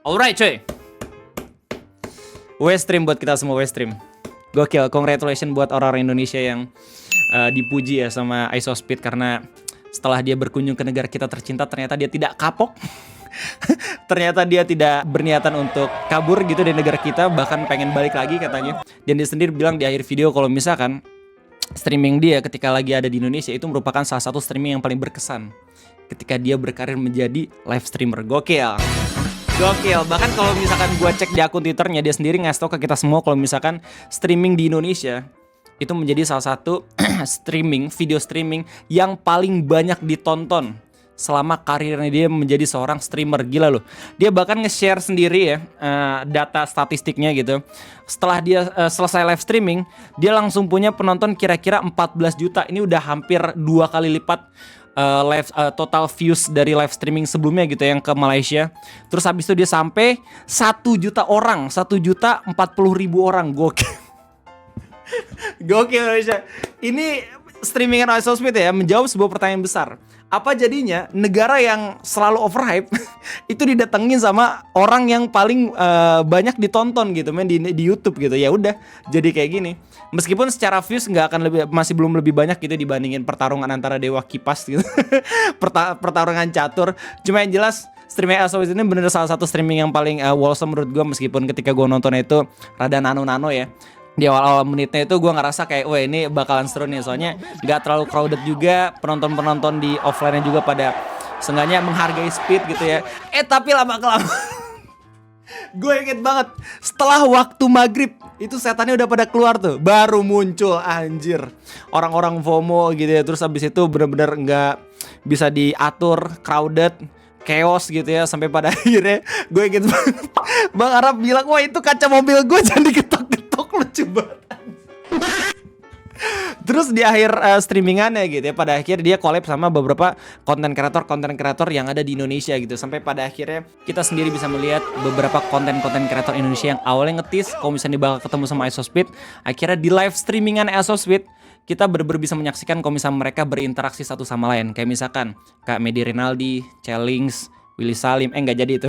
Alright cuy, Westream buat kita semua Westream. Gokil, congratulations buat orang-orang Indonesia yang dipuji ya sama Isospeed. Karena setelah dia berkunjung ke negara kita tercinta, ternyata dia tidak kapok. Ternyata dia tidak berniatan untuk kabur gitu dari negara kita, bahkan pengen balik lagi katanya. Dan dia sendiri bilang di akhir video kalau misalkan streaming dia ketika lagi ada di Indonesia itu merupakan salah satu streaming yang paling berkesan ketika dia berkarir menjadi live streamer. Gokil. Bahkan kalau misalkan gue cek di akun Twitternya, dia sendiri ngasih tau ke kita semua kalau misalkan streaming di Indonesia itu menjadi salah satu video streaming yang paling banyak ditonton selama karirnya dia menjadi seorang streamer. Gila loh. Dia bahkan nge-share sendiri ya data statistiknya gitu. Setelah dia selesai live streaming, dia langsung punya penonton kira-kira 14 juta. Ini udah hampir 2 kali lipat total views dari live streaming sebelumnya gitu yang ke Malaysia. Terus habis itu dia sampai 1 juta orang, 1.040.000 orang. Gokil. Gokil Indonesia. Ini streamingan Isospeed ya menjawab sebuah pertanyaan besar. Apa jadinya negara yang selalu overhype itu didatengin sama orang yang paling banyak ditonton gitu men di YouTube gitu. Ya udah jadi kayak gini. Meskipun secara views masih belum lebih banyak gitu dibandingin pertarungan antara Dewa Kipas gitu. Pertarungan catur. Cuma yang jelas streaming Isospeed ini bener salah satu streaming yang paling wholesome menurut gue, meskipun ketika gue nontonnya itu rada nano-nano ya. Di awal-awal menitnya itu gue ngerasa kayak wah ini bakalan seru nih, soalnya gak terlalu crowded juga, penonton-penonton di offline-nya juga pada seenggaknya menghargai speed gitu ya. Tapi lama-kelamaan gue inget banget setelah waktu maghrib itu setannya udah pada keluar tuh, baru muncul anjir orang-orang FOMO gitu ya. Terus abis itu bener-bener gak bisa diatur, crowded, chaos gitu ya, sampai pada akhirnya gue inget banget Bang Arab bilang wah itu kaca mobil gue jangan diketok-ketok, lucu banget. Terus di akhir streamingannya gitu ya, pada akhir dia collab sama beberapa konten kreator yang ada di Indonesia gitu. Sampai pada akhirnya kita sendiri bisa melihat beberapa konten kreator Indonesia yang awalnya ngetis kalau misalnya bakal ketemu sama Isospeed, akhirnya di live streamingan Isospeed kita bener-bener bisa menyaksikan kalau misalnya mereka berinteraksi satu sama lain. Kayak misalkan Kak Medi Rinaldi, Challings, Willy Salim, nggak jadi itu.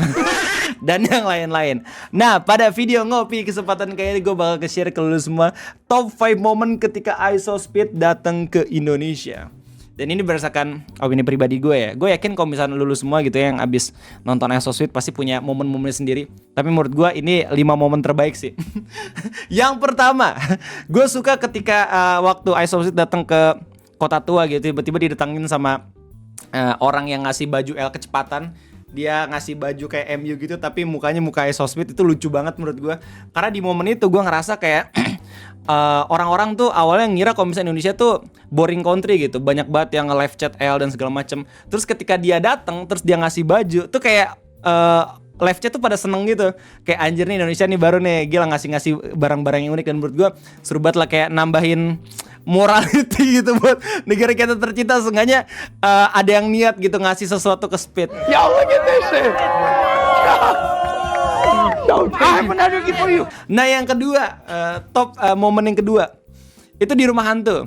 Dan yang lain-lain. Nah, pada video ngopi kesempatan kayak ini gue bakal ke-share ke lu semua top 5 momen ketika Isospeed datang ke Indonesia. Dan ini berdasarkan opini pribadi gue ya. Gue yakin kalau misalnya lu semua gitu ya yang abis nonton Isospeed pasti punya momen-momen sendiri. Tapi menurut gue ini 5 momen terbaik sih. Yang pertama, gue suka ketika waktu Isospeed datang ke Kota Tua gitu, tiba-tiba didatangin sama orang yang ngasih baju L kecepatan. Dia ngasih baju kayak MU gitu, tapi mukanya muka Isospeed. Itu lucu banget menurut gue. Karena di momen itu gue ngerasa kayak orang-orang tuh awalnya ngira kalau misalnya Indonesia tuh boring country gitu, banyak banget yang nge-live chat L dan segala macem. Terus ketika dia datang, terus dia ngasih baju tuh kayak live chat tuh pada seneng gitu. Kayak anjir nih Indonesia nih baru nih, gila ngasih barang-barang yang unik. Dan menurut gue seru banget lah, kayak nambahin morality gitu buat negara kita tercinta. Seenggaknya ada yang niat gitu ngasih sesuatu ke Speed. Yo, look at this shit. I have another gift for you. Nah yang kedua, momen yang kedua itu di rumah hantu.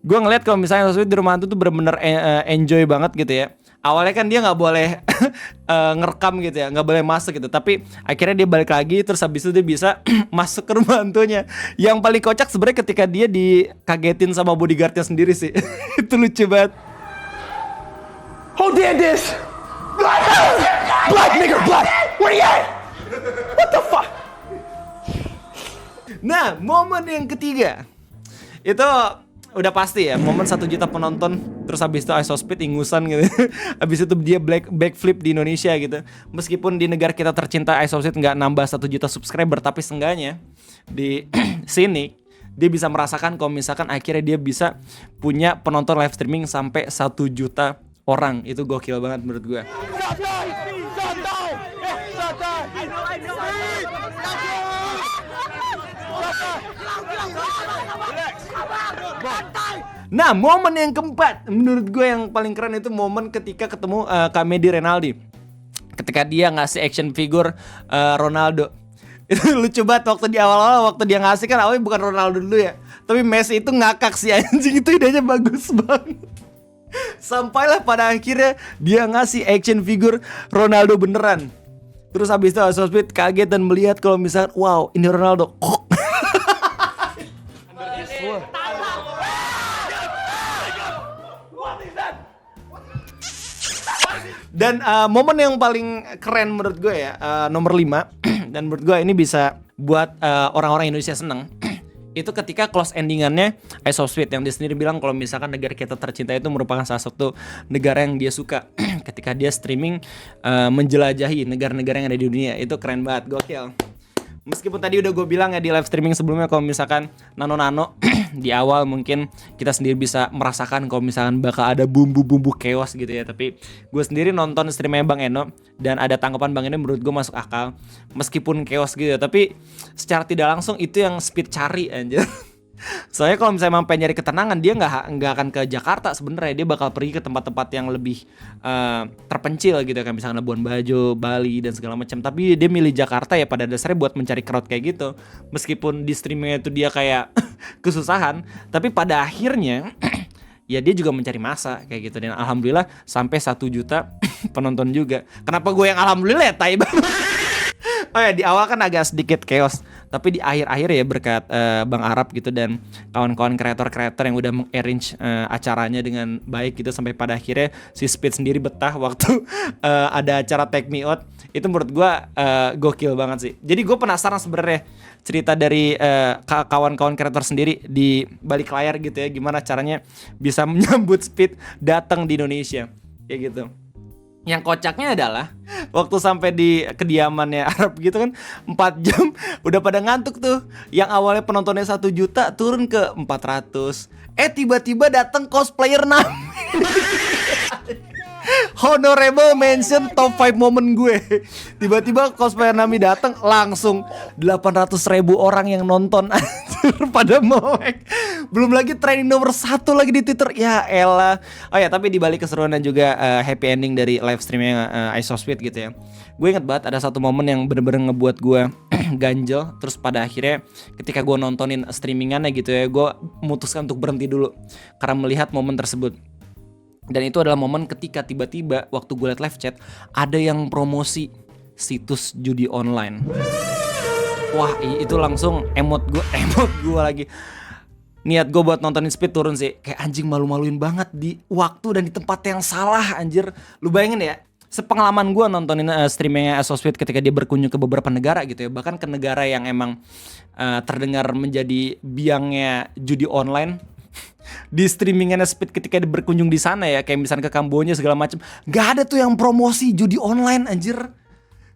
Gue ngeliat kalau misalnya di rumah hantu tuh bener-bener enjoy banget gitu ya. Awalnya kan dia nggak boleh ngerekam gitu ya, nggak boleh masuk gitu. Tapi akhirnya dia balik lagi, terus habis itu dia bisa masuk ke rumah hantunya. Yang paling kocak sebenarnya ketika dia dikagetin sama bodyguardnya sendiri sih. Itu lucu banget. Who did this? Black nigga, black. Where you at? What the fuck? Nah, momen yang ketiga itu udah pasti ya, momen 1 juta penonton. Terus habis itu Isospeed ingusan gitu. Habis itu dia backflip di Indonesia gitu. Meskipun di negara kita tercinta Isospeed nggak nambah 1 juta subscriber, tapi seenggaknya di sini dia bisa merasakan kalau misalkan akhirnya dia bisa punya penonton live streaming sampai 1 juta orang. Itu gokil banget menurut gue. Nah, momen yang keempat menurut gue yang paling keren itu momen ketika ketemu Kak Medi Rinaldi. Ketika dia ngasih action figure Ronaldo. Itu lucu banget waktu di awal-awal, waktu dia ngasih kan awalnya bukan Ronaldo dulu ya, tapi Messi itu ngakak sih anjing. Itu idenya bagus banget. Sampailah pada akhirnya dia ngasih action figure Ronaldo beneran. Terus habis itu Sosmed kaget dan melihat kalau misalkan wow ini Ronaldo. Dan momen yang paling keren menurut gue ya nomor 5 dan menurut gue ini bisa buat orang-orang Indonesia seneng. Itu ketika close endingannya Ice of Sweet yang dia sendiri bilang kalau misalkan negara kita tercinta itu merupakan salah satu negara yang dia suka. Ketika dia streaming menjelajahi negara-negara yang ada di dunia. Itu keren banget, gokil. Meskipun tadi udah gue bilang ya di live streaming sebelumnya kalau misalkan nano di awal mungkin kita sendiri bisa merasakan kalau misalkan bakal ada bumbu-bumbu chaos gitu ya. Tapi gue sendiri nonton streamnya Bang Eno dan ada tanggapan Bang Eno menurut gue masuk akal. Meskipun chaos gitu ya, tapi secara tidak langsung itu yang Speed cari anjir. Soalnya kalau misalnya emang pengen nyari ketenangan dia nggak akan ke Jakarta sebenarnya, dia bakal pergi ke tempat-tempat yang lebih terpencil gitu kan, misalnya Labuan Bajo, Bali dan segala macam. Tapi dia milih Jakarta ya pada dasarnya buat mencari crowd kayak gitu. Meskipun di streamingnya itu dia kayak kesusahan, tapi pada akhirnya ya dia juga mencari masa kayak gitu dan alhamdulillah sampai 1 juta penonton juga. Kenapa gue yang alhamdulillah ya tai banget. Oh ya di awal kan agak sedikit chaos, tapi di akhir-akhir ya berkat Bang Arab gitu dan kawan-kawan kreator-kreator yang udah mengarrange acaranya dengan baik gitu sampai pada akhirnya si Speed sendiri betah waktu ada acara Take Me Out. Itu menurut gue gokil banget sih. Jadi gue penasaran sebenarnya cerita dari kawan-kawan kreator sendiri di balik layar gitu ya, gimana caranya bisa menyambut Speed datang di Indonesia kayak gitu. Yang kocaknya adalah waktu sampai di kediamannya Arab gitu kan 4 jam udah pada ngantuk tuh. Yang awalnya penontonnya 1 juta turun ke 400. Tiba-tiba datang cosplayer Nami. Honorable mention top 5 momen gue. Tiba-tiba cosplayer Nami datang langsung 800.000 orang yang nonton anjir pada melek. Belum lagi trending nomor 1 lagi di Twitter. Ya elah. Oh ya tapi dibalik keseruan dan juga happy ending dari live streamnya Ice of Sweet gitu ya, gue inget banget ada satu momen yang bener-bener ngebuat gue ganjel. Terus pada akhirnya ketika gue nontonin streamingannya gitu ya, gue memutuskan untuk berhenti dulu karena melihat momen tersebut. Dan itu adalah momen ketika tiba-tiba waktu gue liat live chat ada yang promosi situs judi online. Wah itu langsung emot gue lagi. Niat gue buat nontonin Speed turun sih. Kayak anjing malu-maluin banget di waktu dan di tempat yang salah anjir. Lu bayangin ya, sepengalaman gue nontonin streamingnya Ice of Sweet ketika dia berkunjung ke beberapa negara gitu ya, bahkan ke negara yang emang terdengar menjadi biangnya judi online. Di streamingannya Speed ketika dia berkunjung di sana ya, kayak misalnya ke Kamboja segala macam, nggak ada tuh yang promosi judi online anjir.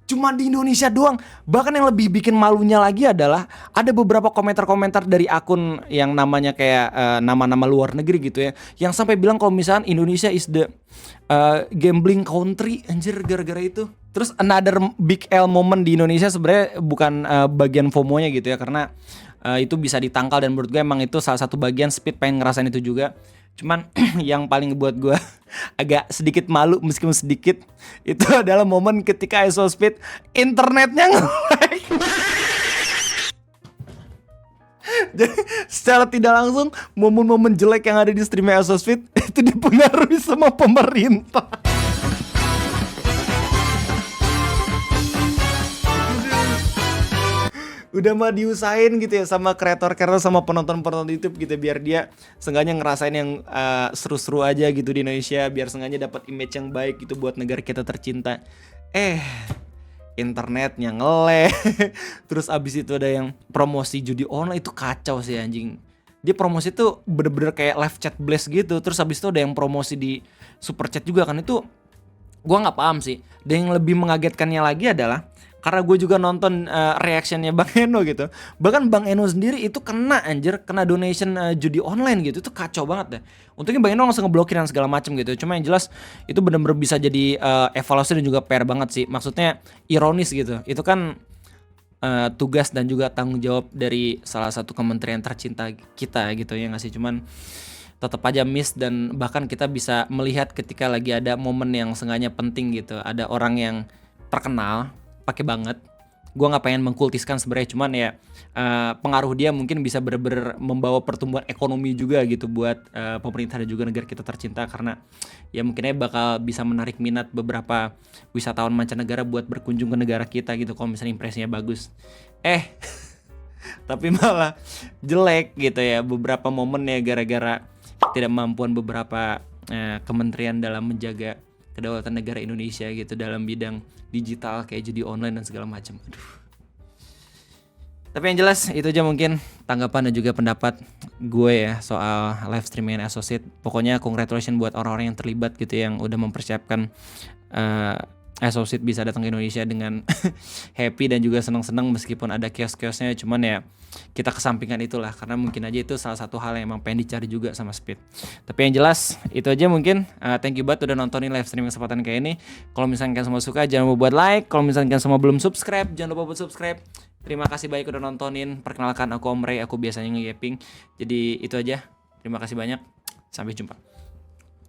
Cuma di Indonesia doang. Bahkan yang lebih bikin malunya lagi adalah ada beberapa komentar-komentar dari akun yang namanya kayak nama-nama luar negeri gitu ya, yang sampai bilang kalau misalnya Indonesia is the gambling country anjir gara-gara itu. Terus another big L moment di Indonesia sebenarnya bukan bagian FOMO-nya gitu ya, karena itu bisa ditangkal dan menurut gue emang itu salah satu bagian Speed pengen ngerasain itu juga. Cuman yang paling ngebuat gue agak sedikit malu meskipun sedikit itu adalah momen ketika Ice of Speed internetnya nge-lag. Jadi secara tidak langsung momen-momen jelek yang ada di stream Ice of Speed itu dipengaruhi sama pemerintah. Udah mah diusahain gitu ya sama kreator-kreator sama penonton-penonton YouTube gitu, biar dia seenggaknya ngerasain yang seru-seru aja gitu di Indonesia, biar seenggaknya dapat image yang baik gitu buat negara kita tercinta. Internetnya nge-lag. Terus abis itu ada yang promosi judi online, itu kacau sih anjing. Dia promosi tuh bener-bener kayak live chat blast gitu. Terus abis itu ada yang promosi di super chat juga kan, itu gua nggak paham sih. Dan yang lebih mengagetkannya lagi adalah karena gue juga nonton reactionnya Bang Eno gitu. Bahkan Bang Eno sendiri itu kena donation judi online gitu. Itu kacau banget deh. Untungnya Bang Eno langsung ngeblokir dan segala macam gitu. Cuma yang jelas itu benar-benar bisa jadi evaluasi dan juga PR banget sih. Maksudnya ironis gitu. Itu kan tugas dan juga tanggung jawab dari salah satu kementerian tercinta kita gitu ya nggak sih. Cuman tetap aja miss, dan bahkan kita bisa melihat ketika lagi ada momen yang seenggaknya penting gitu. Ada orang yang terkenal pakai banget gue nggak pengen mengkultiskan sebenarnya, cuman ya pengaruh dia mungkin bisa bener-bener membawa pertumbuhan ekonomi juga gitu buat pemerintah dan juga negara kita tercinta, karena ya mungkinnya bakal bisa menarik minat beberapa wisatawan mancanegara buat berkunjung ke negara kita gitu kalau misalnya impresinya bagus. Tapi malah jelek gitu ya beberapa momen ya, gara-gara tidak kemampuan beberapa kementerian dalam menjaga kedaulatan negara Indonesia gitu dalam bidang digital kayak judi online dan segala macam. Aduh. Tapi yang jelas itu aja mungkin tanggapan dan juga pendapat gue ya soal live streaming Associate. Pokoknya congratulations buat orang-orang yang terlibat gitu, yang udah mempersiapkan Associate bisa datang ke Indonesia dengan happy dan juga senang-senang meskipun ada chaos-chaosnya. Cuman ya kita kesampingkan itulah, karena mungkin aja itu salah satu hal yang emang pengen dicari juga sama Speed. Tapi yang jelas itu aja mungkin. Thank you banget udah nontonin live streaming kesempatan kayak ini. Kalau misalnya kalian semua suka jangan lupa buat like. Kalau misalnya kalian semua belum subscribe jangan lupa buat subscribe. Terima kasih banyak udah nontonin. Perkenalkan aku Om Ray, aku biasanya nge-yaping. Jadi itu aja. Terima kasih banyak. Sampai jumpa.